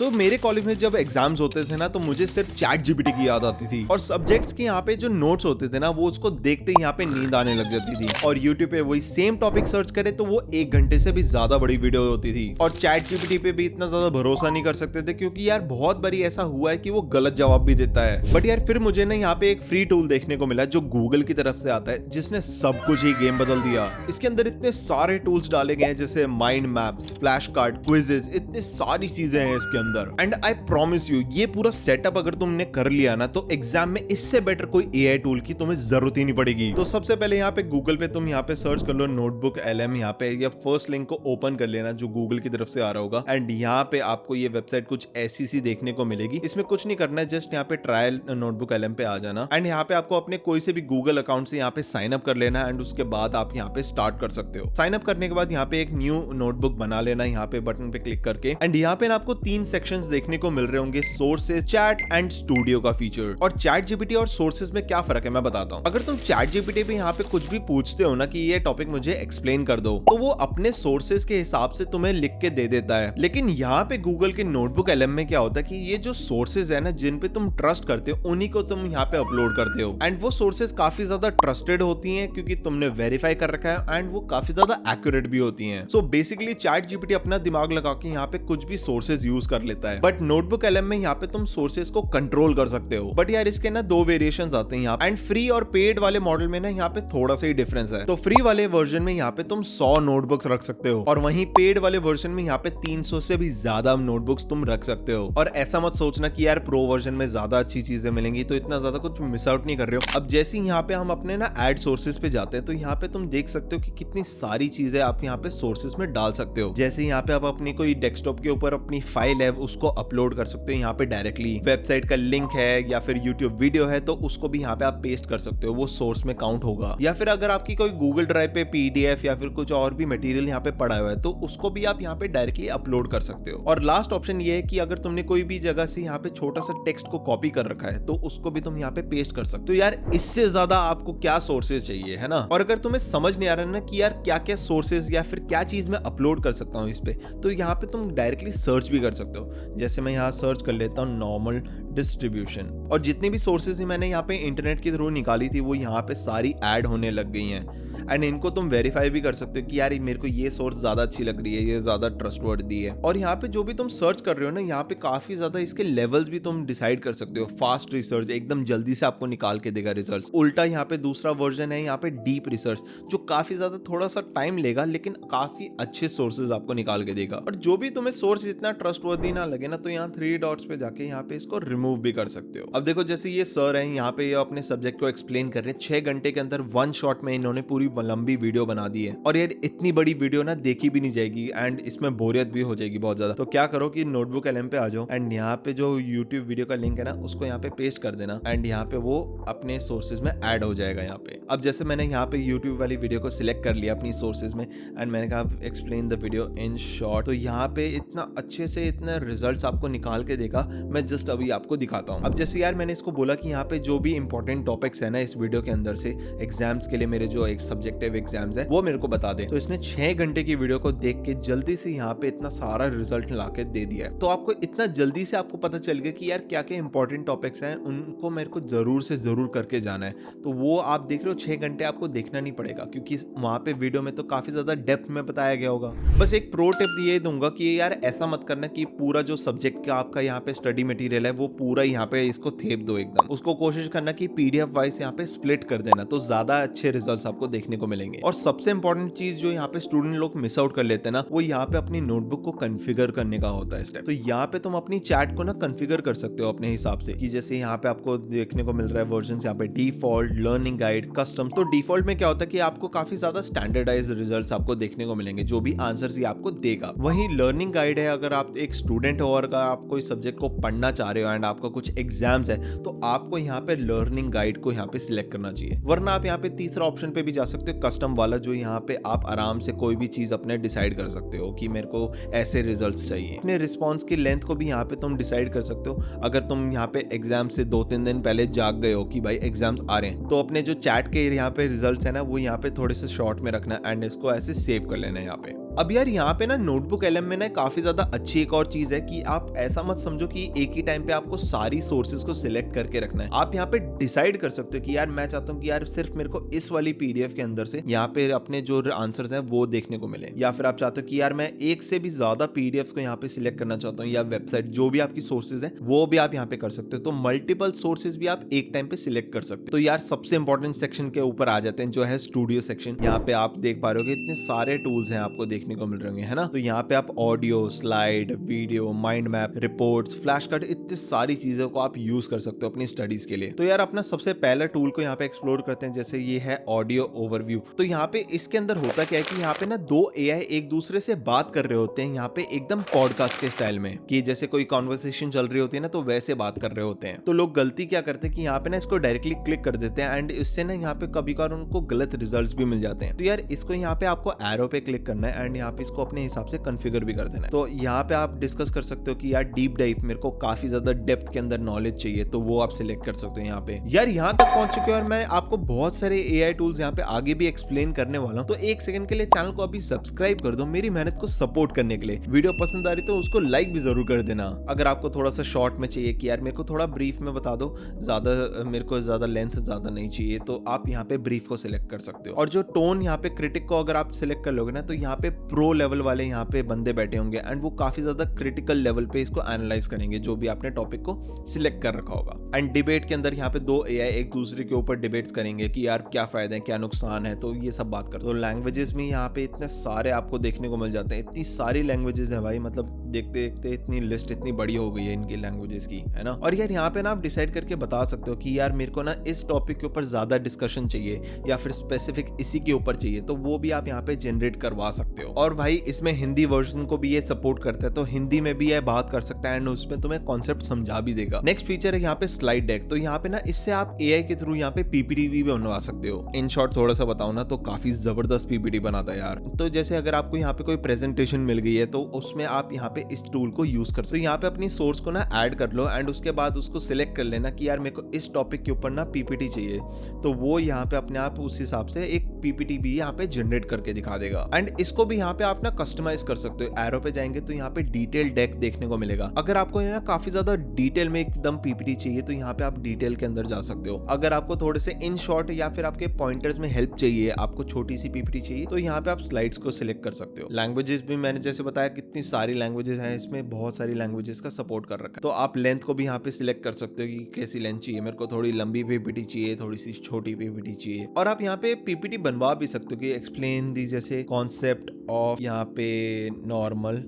सो मेरे कॉलेज में जब एग्जाम्स होते थे ना तो मुझे सिर्फ चैट जीपीटी की याद आती थी और सब्जेक्ट्स के यहाँ पे जो नोट्स होते थे ना वो उसको देखते ही यहाँ पे नींद आने लग जाती थी। और यूट्यूब पे वही सेम टॉपिक सर्च करे तो वो 1 घंटे से भी ज्यादा बड़ी वीडियो होती थी। और चैट जीपीटी पे भी इतना ज्यादा भरोसा नहीं कर सकते थे क्योंकि यार बहुत बारी ऐसा हुआ है कि वो गलत जवाब भी देता है। बट यार फिर मुझे ना यहाँ पे एक फ्री टूल देखने को मिला जो गूगल की तरफ से आता है, जिसने सब कुछ ही गेम बदल दिया। इसके अंदर इतने सारे टूल्स डाले गए हैं जैसे mind maps, flash card, quizzes, इतनी सारी चीजें हैं इसके अंदर। एंड आई प्रॉमिस यू ये पूरा सेटअप अगर तुमने कर लिया ना तो एग्जाम में इससे बेटर कोई एआई टूल की तुम्हें जरूरत ही नहीं पड़ेगी। तो सबसे पहले यहाँ पे गूगल पे तुम यहाँ पे सर्च कर लो नोटबुक LM, यहाँ पे या फर्स्ट लिंक को ओपन कर लेना जो गूगल की तरफ से आ रहा होगा। एंड यहाँ पे आपको ये वेबसाइट कुछ ऐसी सी देखने को मिलेगी। इसमें कुछ नहीं करना है, जस्ट यहाँ पे ट्रायल नोटबुक LM पे आ जाना। एंड यहाँ पे आपको अपने कोई से भी गूगल अकाउंट से यहाँ पे साइन अप कर लेना। एंड उसके बाद आप यहाँ पे स्टार्ट कर सकते हो। साइन अप करने के बाद यहाँ पे एक न्यू नोटबुक बना लेना, यहाँ पे बटन पे क्लिक करके। एंड यहाँ पे आपको 3 सेक्शंस देखने को मिल रहे होंगे, सोर्सेज, चैट एंड स्टूडियो का फीचर। और चैट जीपीटी और सोर्सेज में क्या फर्क है मैं बताता हूँ। अगर तुम चैट जीपीटी पे यहाँ पे कुछ भी पूछते हो ना कि ये टॉपिक मुझे एक्सप्लेन कर दो, तो वो अपने सोर्सेज के हिसाब से तुम्हें लिख के दे देता है। लेकिन यहाँ पे गूगल के नोटबुक LM में क्या होता है कि ये जो सोर्सेज है ना जिन पे तुम ट्रस्ट करते हो उन्हीं को तुम यहाँ पे अपलोड करते हो। एंड वो सोर्सेज काफी ज्यादा ट्रस्टेड होती हैं क्योंकि तुमने वेरीफाई कर रखा है एंड वो काफी ज्यादा एक्यूरेट भी होती हैं। सो बेसिकली चैट जीपीटी अपना दिमाग लगा के यहाँ पे कुछ भी सोर्सेज यूज कर लेता है। बट नोटबुक LM में यहाँ पे तुम सोर्सेज को कंट्रोल कर सकते हो। बट यार इसके ना 2 वेरिएशंस आते हैं यहाँ। एंड फ्री और पेड वाले मॉडल में ना यहाँ पे थोड़ा सा ही डिफरेंस है। तो फ्री वाले वर्जन में यहाँ पे तुम 100 नोटबुक्स रख सकते हो और वहीं पेड वाले वर्जन में यहाँ पे 300 से भी ज्यादा नोटबुक्स तुम रख सकते हो। और ऐसा मत सोचना कि यार प्रो वर्जन में ज्यादा अच्छी चीजें मिलेंगी, तो इतना ज्यादा कुछ मिस आउट नहीं कर रहे हो। अब जैसे यहाँ पे हम अपने ना एड सोर्सेज पे जाते हैं तो यहाँ पे तुम देख सकते हो कि कितनी सारी चीजें आप यहाँ पे सोर्सेज में डाल सकते हो। जैसे यहाँ पे आप अपनी कोई डेस्कटॉप के ऊपर अपनी फाइल है उसको अपलोड कर सकते हो यहाँ पे डायरेक्टली। वेबसाइट का लिंक है या फिर यूट्यूब वीडियो है तो उसको भी यहाँ पे आप पेस्ट कर सकते हो, वो सोर्स में काउंट होगा। या फिर अगर आपकी कोई गूगल ड्राइव पे PDF या फिर कुछ और भी मटेरियल यहाँ पे पड़ा हुआ है तो उसको भी आप यहाँ पे डायरेक्टली अपलोड कर सकते हो। और लास्ट ऑप्शन ये है कि अगर तुमने कोई भी जगह से यहाँ पे छोटा सा टेक्स्ट को कॉपी कर रखा है तो उसको भी तुम यहाँ पे पेस्ट कर सकते हो। यार इससे ज्यादा आपको क्या सोर्सेज चाहिए, है ना। और अगर तुम्हें समझ नहीं आ रहा ना कि यार क्या क्या सोर्सेज या फिर क्या चीज मैं अपलोड कर सकता हूँ इस पे, तो यहाँ पे तुम डायरेक्टली सर्च भी कर सकते हो। जैसे मैं यहाँ सर्च कर लेता हूँ नॉर्मल डिस्ट्रीब्यूशन, और जितनी भी सोर्सेज ही मैंने यहाँ पे इंटरनेट के थ्रू निकाली थी वो यहाँ पे सारी ऐड होने लग गई हैं। एंड इनको तुम वेरीफाई भी कर सकते हो कि यार मेरे को ये सोर्स ज्यादा अच्छी लग रही है, ये ज्यादा ट्रस्टवर्दी है। और यहाँ पे जो भी तुम सर्च कर रहे हो ना यहाँ पे काफी ज्यादा इसके लेवल्स भी तुम डिसाइड कर सकते हो। फास्ट रिसर्च एकदम जल्दी से आपको निकाल के देगा रिजल्ट। उल्टा यहाँ पे दूसरा वर्जन है यहाँ पे डीप रिसर्च, जो काफी ज्यादा थोड़ा सा टाइम लेगा लेकिन काफी अच्छे सोर्सेज आपको निकाल के देगा। और जो भी तुम्हें सोर्स इतना ट्रस्टवर्दी ना लगे ना तो यहाँ 3 डॉट्स पे जाके यहाँ पे इसको रिमूव भी कर सकते हो। अब देखो जैसे ये सर है यहाँ पे ये अपने सब्जेक्ट को एक्सप्लेन कर रहे हैं, 6 घंटे के अंदर 1 शॉट में इन्होंने पूरी लंबी वीडियो बना दी है। और यार इतनी बड़ी वीडियो ना देखी भी नहीं जाएगी एंड इसमें बोरियत भी हो जाएगी बहुत ज्यादा। तो क्या करो कि नोटबुक LM पे आ जाओ एंड यहाँ पे जो यूट्यूब वीडियो का लिंक है ना उसको यहाँ पे पेस्ट कर देना एंड यहाँ पे वो अपने सोर्सेज में ऐड हो जाएगा यहाँ पे। अब जैसे मैंने यहाँ पे यूट्यूब वाली वीडियो को सिलेक्ट कर लिया अपनी सोर्सेज में एंड मैंने कहा explain the video in short, तो यहाँ पे इतना अच्छे से इतने रिजल्ट्स आपको निकाल के देगा। मैं जस्ट अभी आपको दिखाता हूँ। अब जैसे यार मैंने इसको बोला कि यहाँ पे जो भी इंपॉर्टेंट टॉपिक्स है ना इस वीडियो के अंदर से एग्जाम्स के लिए मेरे जो एक सब्जेक्टिव एग्जाम्स है वो मेरे को बता दे, तो इसने 6 घंटे की वीडियो को देख के जल्दी से यहाँ पे इतना सारा रिजल्ट ला के दे दिया है। तो आपको इतना जल्दी से आपको पता चल गया कि यार क्या क्या इंपॉर्टेंट टॉपिक्स हैं, उनको मेरे को जरूर से जरूर करके जाना है। तो वो आप देख रहे हो 6 घंटे आपको देखना नहीं पड़ेगा क्योंकि वहां पे वीडियो में तो काफी ज्यादा डेप्थ में बताया गया होगा। बस एक प्रो टिप ये दूंगा कि यार ऐसा मत करना कि पूरा जो सब्जेक्ट का आपका यहाँ पे स्टडी मटेरियल है वो पूरा यहाँ पे इसको थेप दो एकदम। उसको कोशिश करना कि PDF वाइज यहाँ पे स्प्लिट कर देना, तो ज्यादा अच्छे रिजल्ट्स आपको देखने को मिलेंगे। और सबसे इंपॉर्टेंट चीज जो यहाँ पे स्टूडेंट लोग मिस आउट कर लेते हैं ना वो यहाँ पे अपनी नोटबुक को कॉन्फ़िगर करने का होता है स्टेप। तो यहाँ पे तुम अपनी चैट को ना कॉन्फ़िगर कर सकते हो अपने हिसाब से कि जैसे यहाँ पे आपको देखने को मिल रहा है वर्जन्स यहाँ पे डिफॉल्ट, लर्निंग गाइड, कस्टम। तो डिफॉल्ट में क्या होता है कि आपको काफी ज्यादा स्टैंडर्डाइज रिजल्ट्स आपको देखने को मिलेंगे, जो भी आंसर्स ये आपको देगा। वहीं लर्निंग गाइड है अगर आप एक स्टूडेंट हो और अगर आप कोई सब्जेक्ट को पढ़ना चाह रहे हो एंड आपका कुछ एग्जाम्स है तो आपको यहाँ पे लर्निंग गाइड को यहाँ पे सिलेक्ट करना चाहिए। वरना आप यहाँ पे तीसरा ऑप्शन पे भी जा सकते हो कस्टम वाला, जो यहाँ पे आप आराम से कोई भी चीज अपने डिसाइड कर सकते हो कि मेरे को ऐसे रिजल्ट्स चाहिए। अपने रिस्पॉन्स की लेंथ को भी यहाँ पे तुम डिसाइड कर सकते हो। अगर तुम यहाँ पे एग्जाम से 2-3 दिन पहले जाग गए हो कि भाई एग्जाम्स आ रहे हैं तो अपने जो चैट के यहाँ पे रिजल्ट्स है ना वो यहाँ पे थोड़े से शॉर्ट में रखना एंड इसको ऐसे सेव कर लेना है यहाँ पे। अब यार यहाँ पे ना नोटबुक एलएम में ना काफी ज्यादा अच्छी एक और चीज है कि आप ऐसा मत समझो कि एक ही टाइम पे आपको सारी सोर्सेज को सिलेक्ट करके रखना है। आप यहाँ पे डिसाइड कर सकते हो कि यार मैं चाहता हूँ कि यार सिर्फ मेरे को इस वाली पीडीएफ के अंदर से यहाँ पे अपने जो आंसर्स हैं वो देखने को मिले, या फिर आप चाहते हो कि यार मैं एक से भी ज्यादा पीडीएफ्स को यहाँ पे सिलेक्ट करना चाहता हूँ, या वेबसाइट जो भी आपकी सोर्सेज है वो भी आप यहाँ पे कर सकते हो। तो मल्टीपल सोर्सेज भी आप एक टाइम पे सिलेक्ट कर सकते हो। तो यार सबसे इंपॉर्टेंट सेक्शन के ऊपर आ जाते हैं जो है स्टूडियो सेक्शन। यहाँ पे आप देख पा रहे हो कि इतने सारे टूल्स हैं आपको देखने को मिल रहे होंगे, है ना। तो यहाँ पे आप audio, slide, video, mind map, reports, flash card, इतनी सारी चीजों को आप यूज कर सकते हो अपनी स्टडीज के लिए। तो यार अपना सबसे पहला टूल को यहाँ पे एक्सप्लोर करते हैं, जैसे ये है ऑडियो ओवरव्यू। तो यहाँ पे इसके अंदर होता क्या है कि यहाँ पे ना दो एआई एक दूसरे से बात कर रहे होते हैं, यहाँ पे एकदम पॉडकास्ट के स्टाइल में, कि जैसे कोई कॉन्वर्सेशन चल रही होती है ना तो वैसे बात कर रहे होते हैं। तो लोग गलती क्या करते हैं कि यहाँ पे ना इसको डायरेक्टली क्लिक कर देते हैं एंड इससे ना यहाँ पे कभी कभार उनको गलत रिजल्ट्स भी मिल जाते हैं। तो यार इसको यहाँ पे आपको एरो पे क्लिक करना है एंड यहाँ पे इसको अपने हिसाब से कॉन्फ़िगर भी कर देना है। तो यहाँ पे आप डिस्कस कर सकते हो कि यार डीप डाइव, मेरे को काफी ज्यादा डेप्थ के अंदर नॉलेज चाहिए, तो वो आप सिलेक्ट कर सकते हो यहाँ पे। यार यहाँ तक पहुंच चुके हैं और मैं आपको बहुत सारे एआई टूल्स यहाँ पे आगे भी एक्सप्लेन करने वाला हूँ। तो एक सेकंड के लिए चैनल को अभी सब्सक्राइब कर दो मेरी मेहनत को सपोर्ट करने के लिए। वीडियो पसंद आ रही तो उसको लाइक भी जरूर कर देना। अगर आपको थोड़ा सा शॉर्ट में चाहिए कि यार मेरे को थोड़ा ब्रीफ में बता दो, ज्यादा मेरे को ज्यादा लेंथ ज्यादा नहीं चाहिए, तो आप यहाँ पे ब्रीफ को सिलेक्ट कर सकते हो। और जो टोन यहाँ पे क्रिटिक को अगर आप सिलेक्ट कर लोगे ना तो यहाँ पे प्रो लेवल वाले यहाँ पे बंदे बैठे होंगे एंड वो काफी ज्यादा क्रिटिकल लेवल पे इसको एनालाइज करेंगे जो भी आपने टॉपिक को सिलेक्ट कर रखा होगा। एंड डिबेट के अंदर यहाँ पे दो एआई एक दूसरे के ऊपर डिबेट्स करेंगे कि यार क्या फायदे हैं, क्या नुकसान है, तो ये सब बात करते। तो लैंग्वेजेस में यहाँ पे इतने सारे आपको देखने को मिल जाते हैं, इतनी सारी लैंग्वेजेस हैं भाई, मतलब देखते देखते इतनी लिस्ट इतनी बड़ी हो गई है इनकी लैंग्वेजेस की, है ना। और यार यहाँ पे ना आप डिसाइड करके बता सकते हो कि यार मेरे को ना इस टॉपिक के ऊपर ज्यादा डिस्कशन चाहिए या फिर स्पेसिफिक इसी के ऊपर चाहिए, तो वो भी आप यहाँ पे जनरेट करवा सकते हो। और भाई इसमें हिंदी वर्जन को भी ये सपोर्ट करता है, तो हिंदी में भी ये बात कर सकता है एंड उसमें तुम्हें कॉन्सेप्ट समझा भी देगा। नेक्स्ट फीचर है यहाँ पे स्लाइड डेक। तो यहाँ पे ना इससे आप एआई के थ्रू यहाँ पे पीपीटी भी बनवा सकते हो। इन शॉर्ट थोड़ा सा बताऊं ना तो काफी जबरदस्त पीपीटी बनाता है यार। तो जैसे अगर आपको यहाँ पे कोई प्रेजेंटेशन मिल गई है तो उसमें आप यहाँ पे इस टूल को यूज कर सकते हो। यहाँ पे अपनी सोर्स को ना ऐड कर लो एंड उसके बाद उसको सिलेक्ट कर लेना कि यार मेरे को इस टॉपिक के ऊपर ना पीपीटी चाहिए, तो वो यहाँ पे अपने आप उस हिसाब से एक पीपीटी भी यहाँ पे जनरेट करके दिखा देगा। एंड इसको भी यहाँ पे आप ना कस्टमाइज कर सकते हो। एरो पे जाएंगे तो यहाँ पे डिटेल डेक देखने को मिलेगा। अगर आपको ना काफी ज्यादा डिटेल में एकदम पीपीटी चाहिए तो यहाँ पे आप डिटेल के अंदर जा सकते हो। अगर आपको थोड़े से इन शॉर्ट या फिर आपके पॉइंटर्स में हेल्प चाहिए, आपको छोटी सी पीपीटी चाहिए, तो यहाँ पे आप स्लाइड्स को सिलेक्ट कर सकते हो। लैंग्वेजेस भी मैंने जैसे बताया कितनी सारी लैंग्वेजेस हैं, इसमें बहुत सारी लैंग्वेजेस का सपोर्ट कर रखा है। तो आप लेंथ को भी यहाँ पे सिलेक्ट कर सकते हो कि कैसी लेंथ चाहिए, मेरे को थोड़ी लंबी पीपीटी चाहिए, थोड़ी सी छोटी पीपीटी चाहिए। और आप यहाँ पे पीपीटी बनवा भी सकते हो कि एक्सप्लेन दी जैसे कॉन्सेप्ट ऑफ यहाँ पे नॉर्मल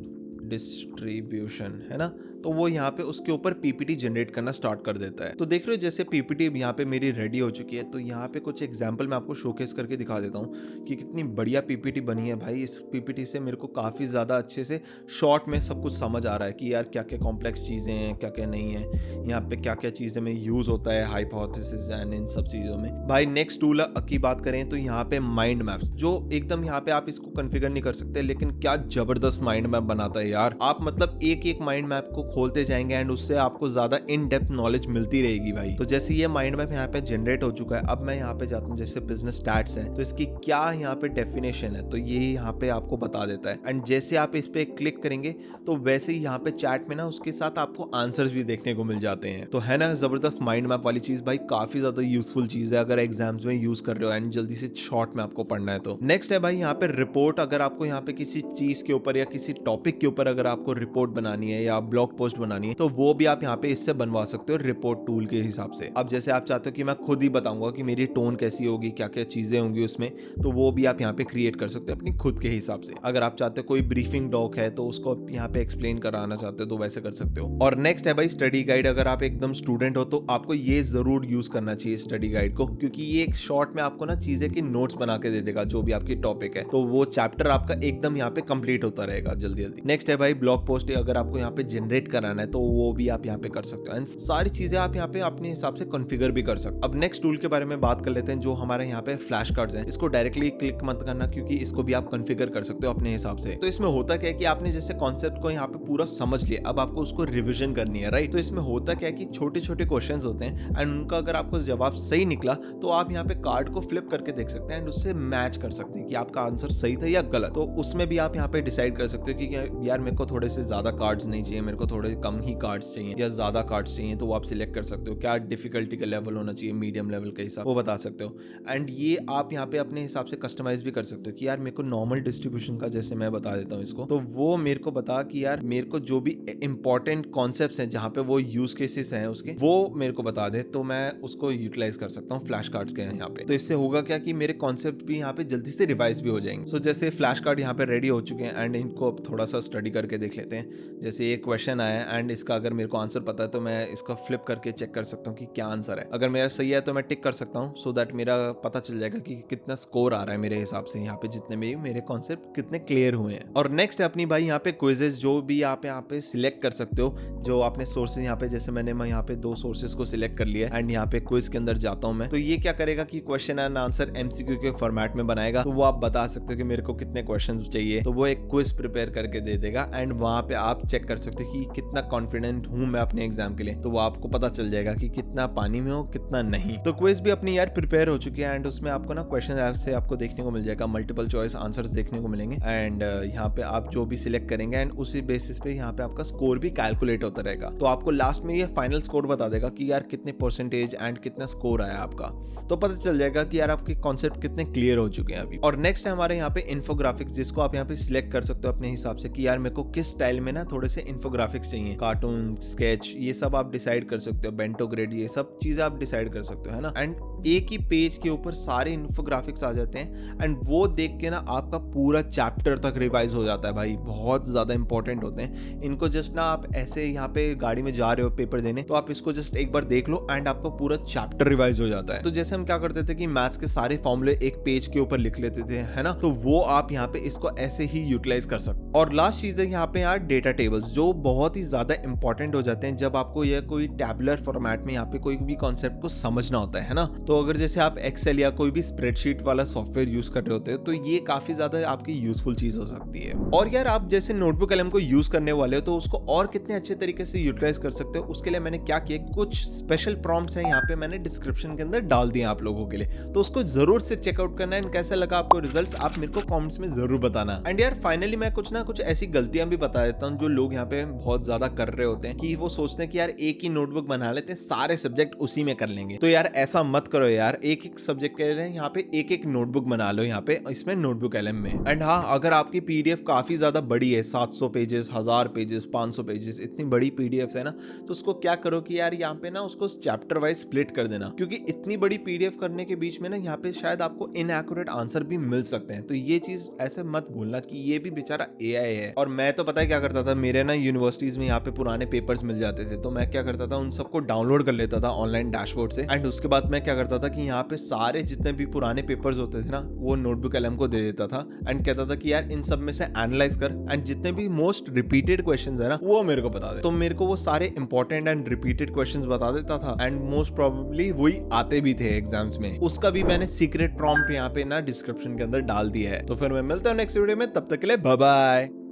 डिस्ट्रीब्यूशन, है ना, तो वो यहाँ पे उसके ऊपर पीपीटी जनरेट करना स्टार्ट कर देता है। तो देख रहे हो जैसे पीपीटी यहाँ पे मेरी रेडी हो चुकी है। तो यहाँ पे कुछ एग्जांपल मैं आपको शोकेस करके दिखा देता हूँ कि कितनी बढ़िया पीपीटी बनी है भाई। इस पीपीटी से मेरे को काफ़ी ज़्यादा अच्छे से शॉर्ट में सब कुछ समझ आ रहा है कि यार क्या क्या कॉम्प्लेक्स चीज़ें हैं, क्या क्या नहीं है, यहाँ पे क्या क्या चीज़ें में यूज़ होता है, हाइपोथेसिस एंड इन सब चीज़ों में। भाई नेक्स्ट टूल की बात करें तो यहाँ पे माइंड मैप्स, जो एकदम यहाँ पे आप इसको कन्फिगर नहीं कर सकते, लेकिन क्या जबरदस्त माइंड मैप बनाता है यार। आप मतलब एक एक माइंड मैप को खोलते जाएंगे एंड उससे आपको ज्यादा इन डेप्थ नॉलेज मिलती रहेगी भाई। तो जैसे ये माइंड मैप यहाँ पे जनरेट हो चुका है, अब मैं यहाँ पे जाता हूँ जैसे बिजनेस स्टैट्स है, तो इसकी क्या यहाँ पे डेफिनेशन है, तो ये यहाँ पे आपको बता देता है। एंड जैसे आप इस पे क्लिक करेंगे तो वैसे ही यहाँ पे चैट में ना उसके साथ आपको आंसर्स भी देखने को मिल जाते हैं। तो है ना जबरदस्त माइंड मैप वाली चीज भाई, काफी ज्यादा यूजफुल चीज है अगर एग्जाम्स में यूज कर रहे हो एंड जल्दी से शॉर्ट में आपको पढ़ना है। तो नेक्स्ट है भाई यहाँ पे रिपोर्ट। अगर आपको यहाँ पे किसी चीज के ऊपर या किसी टॉपिक के ऊपर अगर आपको रिपोर्ट बनानी है या ब्लॉग पोस्ट बनानी है तो वो भी आप यहाँ पे इससे बनवा सकते हो रिपोर्ट टूल के हिसाब से। अब जैसे आप चाहते हो कि मैं खुद ही बताऊंगा कि मेरी टोन कैसी होगी, क्या क्या चीजें होंगी उसमें, तो वो भी आप यहाँ पे क्रिएट कर सकते हो अपनी खुद के हिसाब से। अगर आप चाहते हो कोई ब्रीफिंग डॉक है तो उसको यहाँ पे एक्सप्लेन कराना चाहते हो तो वैसे कर सकते हो। और नेक्स्ट है भाई स्टडी गाइड। अगर आप एकदम स्टूडेंट हो तो आपको ये जरूर यूज करना चाहिए स्टडी गाइड को, क्योंकि ये एक शॉर्ट में आपको ना चीजें की नोट्स बना के दे देगा जो भी आपकी टॉपिक है, तो वो चैप्टर आपका एकदम यहाँ पे कंप्लीट होता रहेगा जल्दी जल्दी। नेक्स्ट है भाई ब्लॉग पोस्ट। अगर आपको यहाँ पे जनरेट कराना है तो वो भी आप यहाँ पे कर सकते हो। एंड सारी चीजें आप यहाँ पे अपने हिसाब से कॉन्फ़िगर भी कर सकते हो। अब नेक्स्ट टूल के बारे में बात कर लेते हैं जो हमारे यहाँ पे फ्लैश कार्ड्स हैं। इसको डायरेक्टली क्लिक मत करना क्योंकि इसको भी आप कॉन्फ़िगर कर सकते हो अपने हिसाब से। तो इसमें होता क्या है कि आपने जैसे कॉन्सेप्ट को यहाँ पे पूरा समझ लिया, अब आपको उसको रिविजन करनी है, राइट। तो इसमें होता क्या है कि छोटे छोटे क्वेश्चन होते हैं एंड उनका अगर आपको जवाब सही निकला तो आप यहाँ पे कार्ड को फ्लिप करके देख सकते हैं एंड उससे मैच कर सकते हैं कि आपका आंसर सही था या गलत। तो उसमें भी आप यहाँ पे डिसाइड कर सकते हो कि यार मेरे को थोड़े से ज्यादा कार्ड्स नहीं चाहिए, मेरे को थोड़े कम ही कार्ड्स चाहिए या ज्यादा कार्ड्स चाहिए, तो वो आप सिलेक्ट कर सकते हो। क्या डिफिकल्टी का लेवल होना चाहिए, मीडियम लेवल के हिसाब वो बता सकते हो। एंड ये आप यहाँ पे अपने हिसाब से कस्टमाइज भी कर सकते हो कि यार मेरे को नॉर्मल डिस्ट्रीब्यूशन का, जैसे मैं बता देता हूँ इसको, तो वो मेरे को बता कि यार मेरे को जो भी इंपॉर्टेंट कॉन्सेप्ट्स हैं जहाँ पे वो यूज केसेस हैं उसके, वो मेरे को बता दे तो मैं उसको यूटिलाइज कर सकता हूँ फ्लैश कार्ड्स के यहाँ पे। तो इससे होगा क्या कि मेरे कॉन्सेप्ट भी यहाँ पे जल्दी से रिवाइज भी हो जाएंगे। सो जैसे फ्लैश कार्ड यहाँ पे रेडी हो चुके हैं एंड इनको अब थोड़ा सा स्टडी करके देख लेते हैं। जैसे एक क्वेश्चन आया एंड इसका अगर मेरे को आंसर पता है तो मैं इसका फ्लिप करके चेक कर सकता हूँ कि क्या आंसर है। अगर मेरा सही है तो मैं टिक कर सकता हूँ सो दैट मेरा पता चल जाएगा कि कितना स्कोर आ रहा है मेरे हिसाब से, यहाँ पे जितने भी मेरे कॉन्सेप्ट कितने क्लियर हुए हैं। और नेक्स्ट है अपनी भाई यहाँ पे क्विजेज, जो भी आप यहाँ पे सिलेक्ट कर सकते हो जो आपने सोर्सेज यहाँ पे, जैसे मैंने यहाँ पे 2 सोर्सेज को सिलेक्ट कर लिया एंड यहाँ पे क्विज के अंदर जाता हूँ मैं। तो ये क्या करेगा कि क्वेश्चन एंड आंसर एमसीक्यू के फॉर्मेट में बनाएगा। तो वो आप बता सकते हो कि मेरे को कितने क्वेश्चंस चाहिए, तो वो एक क्विज प्रिपेयर करके दे देगा एंड वहां पे आप चेक कर सकते हो कि कितना कॉन्फिडेंट हूं मैं अपने एग्जाम के लिए। तो वो आपको पता चल जाएगा कि कितना पानी में हो कितना नहीं। तो क्विज भी अपनी यार प्रिपेयर हो चुकी है एंड उसमें आपको ना क्वेश्चन से आपको देखने को मिल जाएगा, मल्टीपल चॉइस आंसर्स देखने को मिलेंगे एंड यहाँ पे आप जो भी सिलेक्ट करेंगे एंड उसी बेसिस पे यहाँ पे आपका स्कोर भी कैलकुलेट होता रहेगा। तो आपको लास्ट में ये फाइनल स्कोर बता देगा कि यार कितने परसेंटेज एंड कितना स्कोर आया आपका। तो पता चल जाएगा कि यार आपके कॉन्सेप्ट कितने क्लियर हो चुके हैं अभी। और नेक्स्ट है हमारे यहाँ पे इन्फोग्राफिक्स, जिसको आप यहाँ पे सिलेक्ट कर सकते हो अपने हिसाब से कि यार मेरे को किस स्टाइल में ना थोड़े से इन्फोग्राफिक्स चाहिए, कार्टून, स्केच, ये सब आप डिसाइड कर सकते हो, बेंटो ग्रेड, ये सब चीजें आप डिसाइड कर सकते हो, है ना। एंड एक ही पेज के ऊपर सारे इन्फोग्राफिक्स आ जाते हैं एंड वो देख के ना आपका पूरा चैप्टर तक रिवाइज हो जाता है भाई। बहुत ज्यादा इंपॉर्टेंट होते हैं इनको। जस्ट ना आप ऐसे यहाँ पे गाड़ी में जा रहे हो पेपर देने, तो आप इसको जस्ट एक बार देख लो एंड आपका पूरा चैप्टर रिवाइज हो जाता है। तो जैसे हम क्या करते थे कि मैथ्स के सारे फॉर्मूले एक पेज के ऊपर लिख लेते थे, है ना, तो वो आप यहाँ पे इसको ऐसे ही यूटिलाइज कर सकते। और लास्ट चीज है यहाँ पे यार डेटा टेबल्स, जो बहुत ही ज्यादा इंपॉर्टेंट हो जाते हैं जब आपको यह कोई टैबुलर फॉर्मेट में यहाँ पे कोई भी कॉन्सेप्ट को समझना होता है ना। तो अगर जैसे आप एक्सेल या कोई भी स्प्रेडशीट वाला सॉफ्टवेयर यूज कर रहे होते हैं तो ये काफी ज्यादा आपकी यूजफुल चीज हो सकती है। और यार आप जैसे नोटबुक एलएम को यूज करने वाले हो तो उसको और कितने अच्छे तरीके से यूटिलाइज कर सकते हो, उसके लिए मैंने क्या किया, कुछ स्पेशल प्रॉम्प्ट्स हैं यहाँ पे मैंने डिस्क्रिप्शन के अंदर डाल दिए आप लोगों के लिए, तो उसको जरूर से चेकआउट करना है। कैसा लगा आपको रिजल्ट्स आप मेरे को कमेंट्स में जरूर बताना। एंड यार फाइनली मैं कुछ ना कुछ ऐसी गलतियां भी बता देता हूँ जो लोग यहाँ पे बहुत ज्यादा कर रहे होते हैं कि वो सोचते हैं कि यार एक ही नोटबुक बना लेते हैं, सारे सब्जेक्ट उसी में कर लेंगे। तो यार ऐसा मत करो यार, एक एक सब्जेक्ट के लिए यहाँ पे एक एक नोटबुक बना लो यहाँ पे इसमें नोटबुक एलएम में। एंड हाँ, अगर आपकी पीडीएफ काफी ज्यादा बड़ी है, 700 पेजेस, 1000 पेजेस, 500 पेजेस, इतनी बड़ी पीडीएफ है ना, तो उसको क्या करो कि यार यहाँ पे ना उसको चैप्टर वाइज स्प्लिट कर देना, क्योंकि इतनी बड़ी पीडीएफ करने के बीच में ना यहाँ पे शायद आपको इनएक्यूरेट आंसर भी मिल सकते हैं। तो ये चीज ऐसे मत भूलना कि ये भी बेचारा एआई है। और मैं तो पता है क्या करता था, मेरे ना यूनिवर्सिटीज में यहाँ पे पुराने पेपर्स मिल जाते थे, तो मैं क्या करता था उन सबको डाउनलोड कर लेता था ऑनलाइन डैशबोर्ड से। एंड उसके बाद मैं क्या करता था कि यहाँ पे सारे जितने भी पुराने पेपर्स होते थे ना वो नोटबुक एलएम को दे देता था एंड कहता था कि यार इन सब में से एनालाइज कर एंड जितने भी मोस्ट रिपीटेड क्वेश्चंस है ना वो मेरे को बता दे। तो मेरे को वो सारे इंपॉर्टेंट एंड रिपीटेड क्वेश्चंस बता देता था एंड मोस्ट प्रोबेबली वही आते भी थे एग्जाम्स में। उसका भी मैंने सीक्रेट प्रॉम्प्ट यहाँ पे ना डिस्क्रिप्शन के अंदर डाल दिया है। तो फिर मैं मिलता हूँ नेक्स्ट वीडियो में, तब तक के लिए बाय बाय।